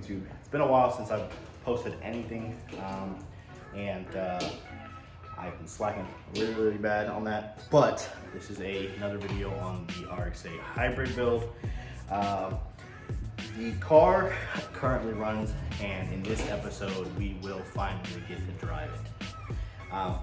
YouTube. It's been a while since I've posted anything, and I've been slacking really bad on that. But this is another video on the RX-8 hybrid build. The car currently runs, and in this episode, we will finally get to drive it.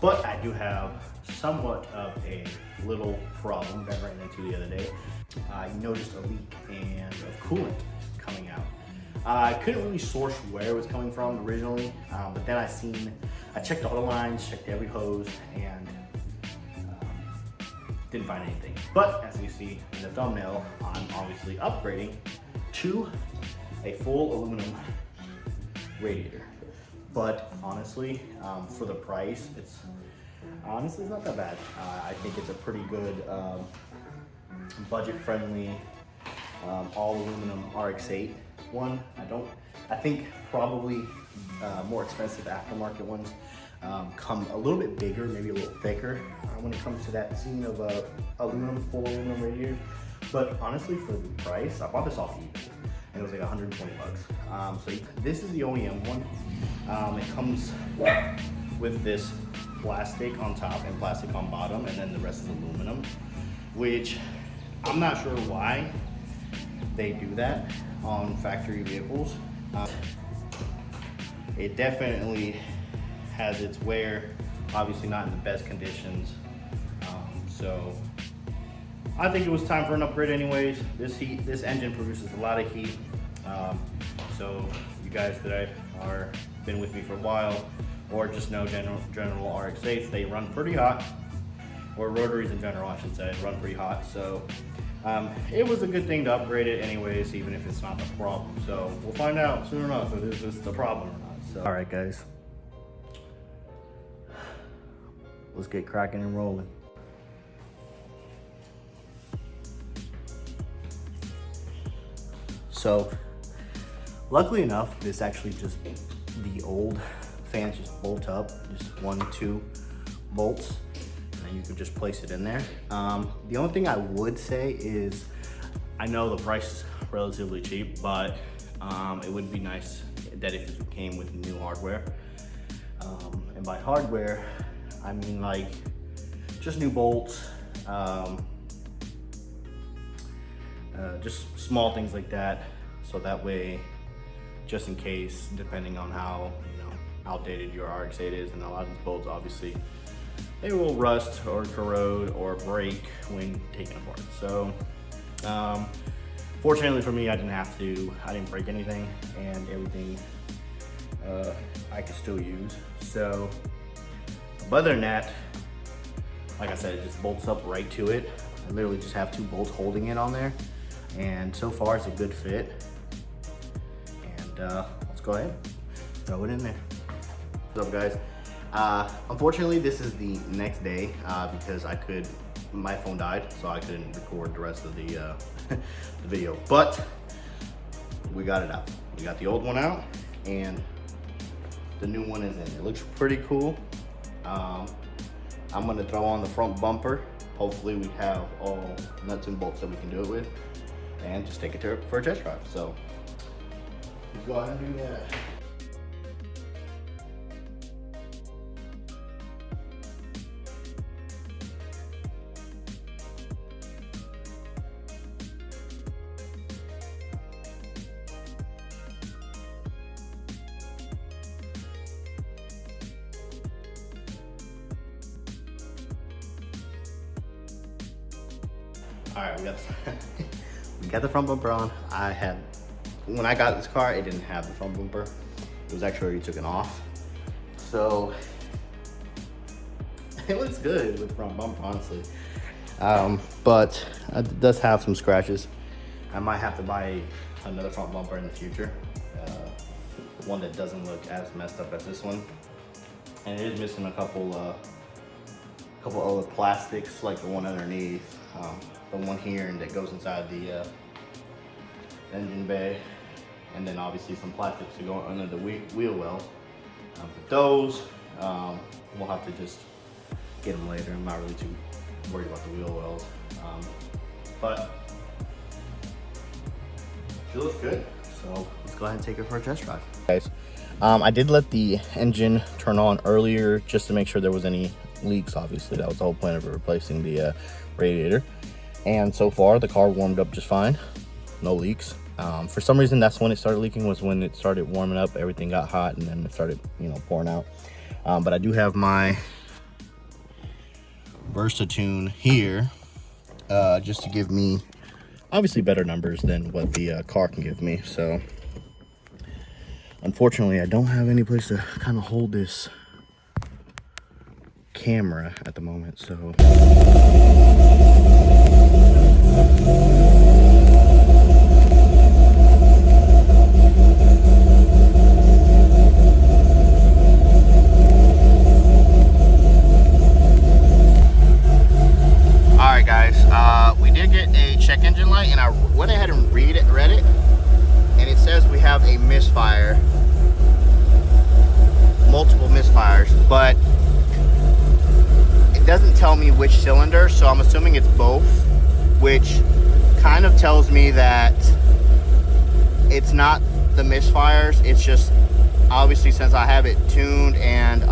But I do have somewhat of a little problem that I ran into the other day. I noticed a leak of coolant coming out. I couldn't really source where it was coming from originally, but then I checked all the lines, checked every hose, and didn't find anything. But as you see in the thumbnail, I'm obviously upgrading to a full aluminum radiator. But honestly, for the price, it's not that bad. I think it's a pretty good budget-friendly all aluminum RX-8 one. I think probably more expensive aftermarket ones come a little bit bigger, maybe a little thicker when it comes to that scene of full aluminum radiators. But honestly, for the price, I bought this off eBay, and it was like 120 bucks. So this is the OEM one. It comes with this plastic on top and plastic on bottom, and then the rest is aluminum, which I'm not sure why they do that on factory vehicles. It definitely has its wear, obviously not in the best conditions. So I think it was time for an upgrade anyways. This engine produces a lot of heat. So you guys that are been with me for a while, or just know general RX-8s, they run pretty hot, or rotaries in general, I should say, run pretty hot. So it was a good thing to upgrade it anyways, even if it's not the problem. So we'll find out soon enough if this is the problem or not. So, all right, guys, let's get cracking and rolling. So luckily enough, this actually just, the old fans just bolt up, just 1-2 bolts, and then you can just place it in there. The only thing I would say is, I know the price is relatively cheap, but it would be nice that if it came with new hardware. And by hardware, I mean like just new bolts, just small things like that. So that way, just in case, depending on how outdated your RX-8 is, and a lot of these bolts, obviously, they will rust or corrode or break when taken apart. So, fortunately for me, I didn't break anything, and everything I could still use. So, but other than that, like I said, it just bolts up right to it. I literally just have 2 bolts holding it on there, and so far it's a good fit. And let's go ahead, throw it in there. What's up, guys? Unfortunately, this is the next day because my phone died, so I couldn't record the rest of the, the video. But we got it out. We got the old one out, and the new one is in. It looks pretty cool. I'm gonna throw on the front bumper. Hopefully, we have all nuts and bolts that we can do it with, and just take it for a test drive. So let's go ahead and do that. All right, we got the front bumper on. When I got this car, it didn't have the front bumper. It was actually already taken off. So it looks good with the front bumper, honestly. But it does have some scratches. I might have to buy another front bumper in the future. One that doesn't look as messed up as this one. And it is missing a couple other plastics, like the one underneath. The one here, and that goes inside the engine bay, and then obviously some plastics to go under the wheel wells. But those, we'll have to just get them later. I'm not really too worried about the wheel wells. But she looks good, so let's go ahead and take it for a test drive. Guys, I did let the engine turn on earlier just to make sure there was any leaks. Obviously, that was the whole point of replacing the radiator. And so far, the car warmed up just fine. No leaks. For some reason, that's when it started leaking, was when it started warming up. Everything got hot and then it started, you know, pouring out. But I do have my Versa-Tune here just to give me obviously better numbers than what the car can give me. So unfortunately, I don't have any place to kind of hold this camera at the moment. So we did get a check engine light, and I went ahead and read it, and it says we have a misfire, multiple misfires, but it doesn't tell me which cylinder, so I'm assuming it's both, which kind of tells me that it's not the misfires. It's just obviously, since I have it tuned, and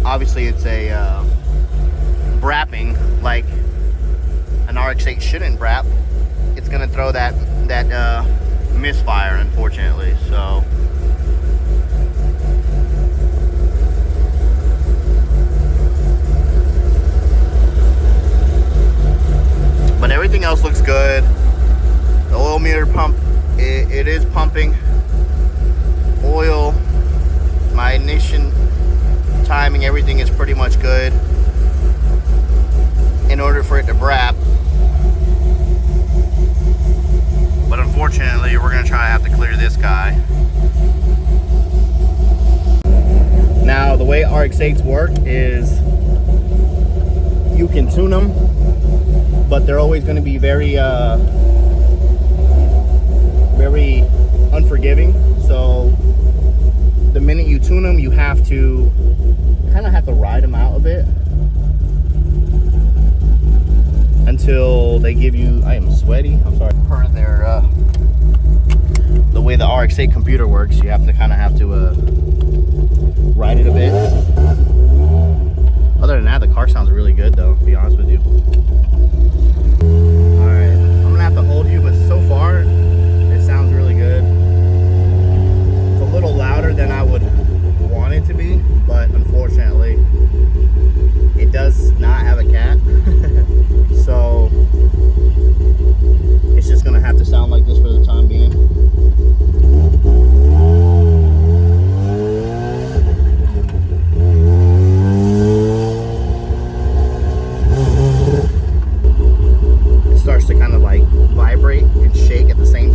obviously it's a brapping like an RX-8 shouldn't brap, it's gonna throw that misfire, unfortunately. So but everything else looks good. The oil meter pump, it is pumping oil. My ignition timing, everything is pretty much good in order for it to brap. But unfortunately, we're gonna try to have to clear this guy. Now, the way RX-8s work is you can tune them, but they're always gonna be very unforgiving. So the minute you tune them, you have to kind of ride them out a bit until they give you, I am sweaty, I'm sorry, per their the way the RX-8 computer works, you have to ride it a bit. Other than that, the car sounds really good though, to be honest with you. All right, I'm gonna have to hold you, but so far it sounds really good. It's a little louder than I would want it to be, but unfortunately it does not have a cat. So it's just gonna have to sound like this for the time being. It starts to kind of like vibrate and shake at the same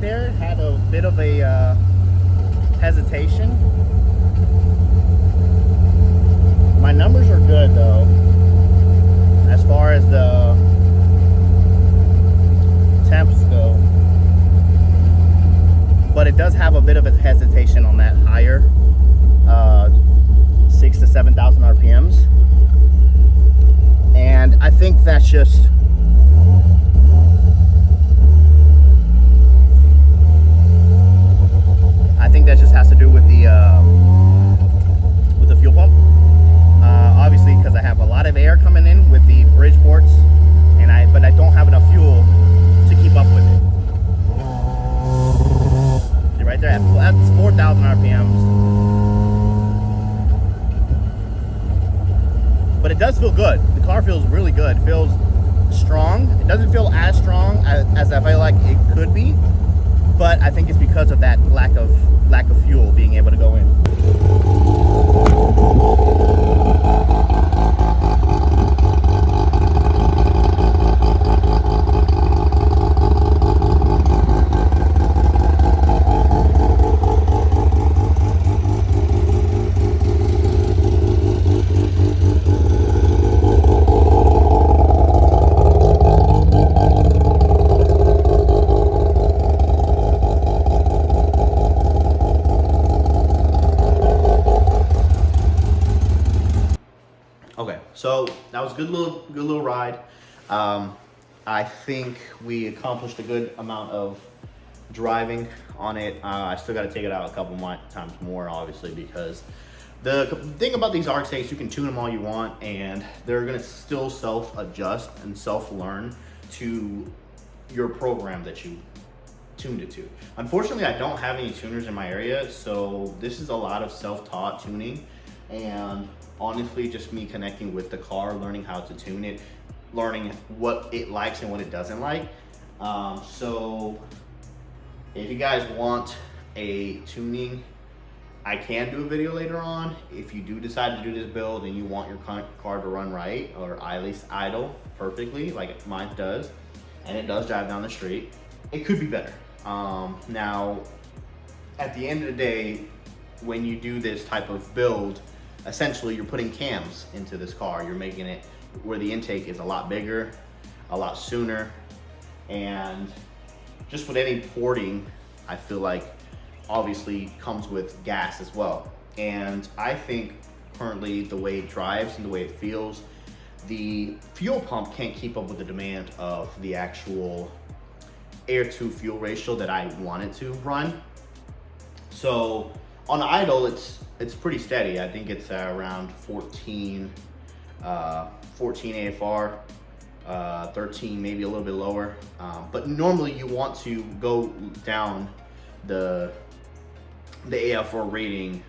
right there had a bit of a hesitation. My numbers are good though, as far as the temps go, but it does have a bit of a hesitation on that higher 6,000 to 7,000 RPMs, and I think that's just has to do with the fuel pump. Obviously, because I have a lot of air coming in with the bridge ports, but I don't have enough fuel to keep up with it. See right there, that's 4,000 RPMs. But it does feel good. The car feels really good. It feels strong. It doesn't feel as strong as I feel like it could be, but I think it's because of that lack of fuel being able to go in. So that was a good little ride. I think we accomplished a good amount of driving on it. I still got to take it out a couple more times more, obviously, because the thing about these RX-8s, you can tune them all you want, and they're gonna still self-adjust and self-learn to your program that you tuned it to. Unfortunately, I don't have any tuners in my area, so this is a lot of self-taught tuning, and honestly, just me connecting with the car, learning how to tune it, learning what it likes and what it doesn't like. So if you guys want a tuning, I can do a video later on. If you do decide to do this build and you want your car to run right, or at least idle perfectly, like mine does, and it does drive down the street, it could be better. Now, at the end of the day, when you do this type of build, essentially you're putting cams into this car. You're making it where the intake is a lot bigger, a lot sooner, and just with any porting, I feel like obviously comes with gas as well. And I think currently the way it drives and the way it feels, the fuel pump can't keep up with the demand of the actual air to fuel ratio that I want it to run. So on idle, it's pretty steady. I think it's around 14 AFR, 13, maybe a little bit lower. But normally you want to go down the AFR rating,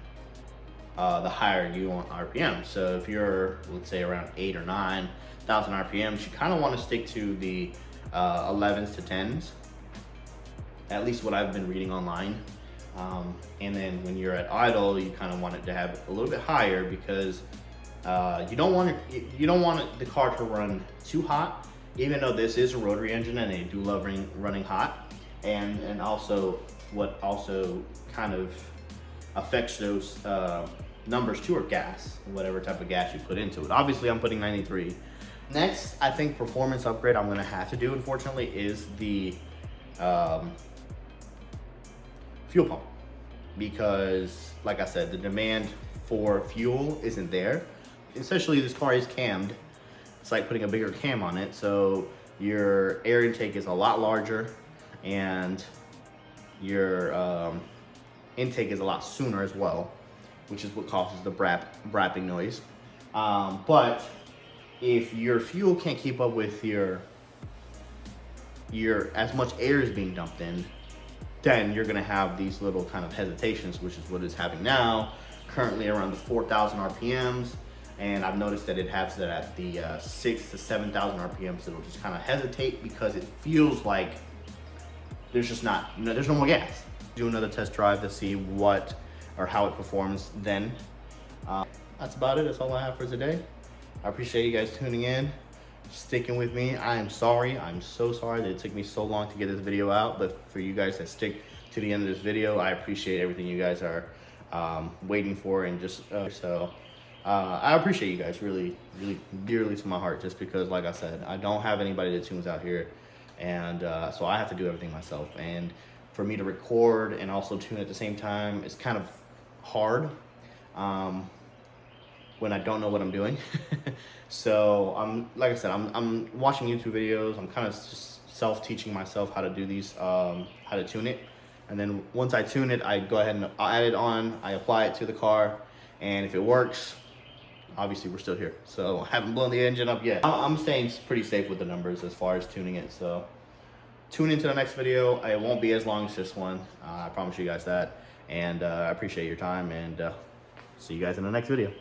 the higher you want RPM. So if you're, let's say, around 8,000 or 9,000 RPMs, you kind of want to stick to the 11s to 10s, at least what I've been reading online. And then when you're at idle, you kind of want it to have a little bit higher, because you don't want the car to run too hot, even though this is a rotary engine and they do love running hot. And also what also kind of affects those numbers too are gas, whatever type of gas you put into it. Obviously I'm putting 93. Next, I think performance upgrade I'm gonna have to do, unfortunately, is the fuel pump, because like I said, the demand for fuel isn't there. Essentially, this car is cammed. It's like putting a bigger cam on it, so your air intake is a lot larger and your intake is a lot sooner as well, which is what causes the brapping noise. But if your fuel can't keep up with your as much air is being dumped in, then you're gonna have these little kind of hesitations, which is what it's having now, currently around the 4,000 RPMs. And I've noticed that it has that at the 6,000 to 7,000 RPMs. It'll just kind of hesitate because it feels like there's just not, there's no more gas. Do another test drive to see what or how it performs then. That's about it. That's all I have for today. I appreciate you guys tuning in. sticking with me. I am sorry. I'm so sorry that it took me so long to get this video out, but for you guys that stick to the end of this video, I appreciate everything you guys are waiting for, and just I appreciate you guys really, really dearly to my heart, just because, like I said, I don't have anybody that tunes out here, and so I have to do everything myself. And for me to record and also tune at the same time is kind of hard when I don't know what I'm doing. So like I said, I'm watching YouTube videos. I'm kind of just self-teaching myself how to do these, how to tune it. And then once I tune it, I go ahead and add it on, I apply it to the car, and if it works, obviously we're still here. So I haven't blown the engine up yet. I'm staying pretty safe with the numbers as far as tuning it. So tune into the next video. It won't be as long as this one. I promise you guys that. And I appreciate your time, and see you guys in the next video.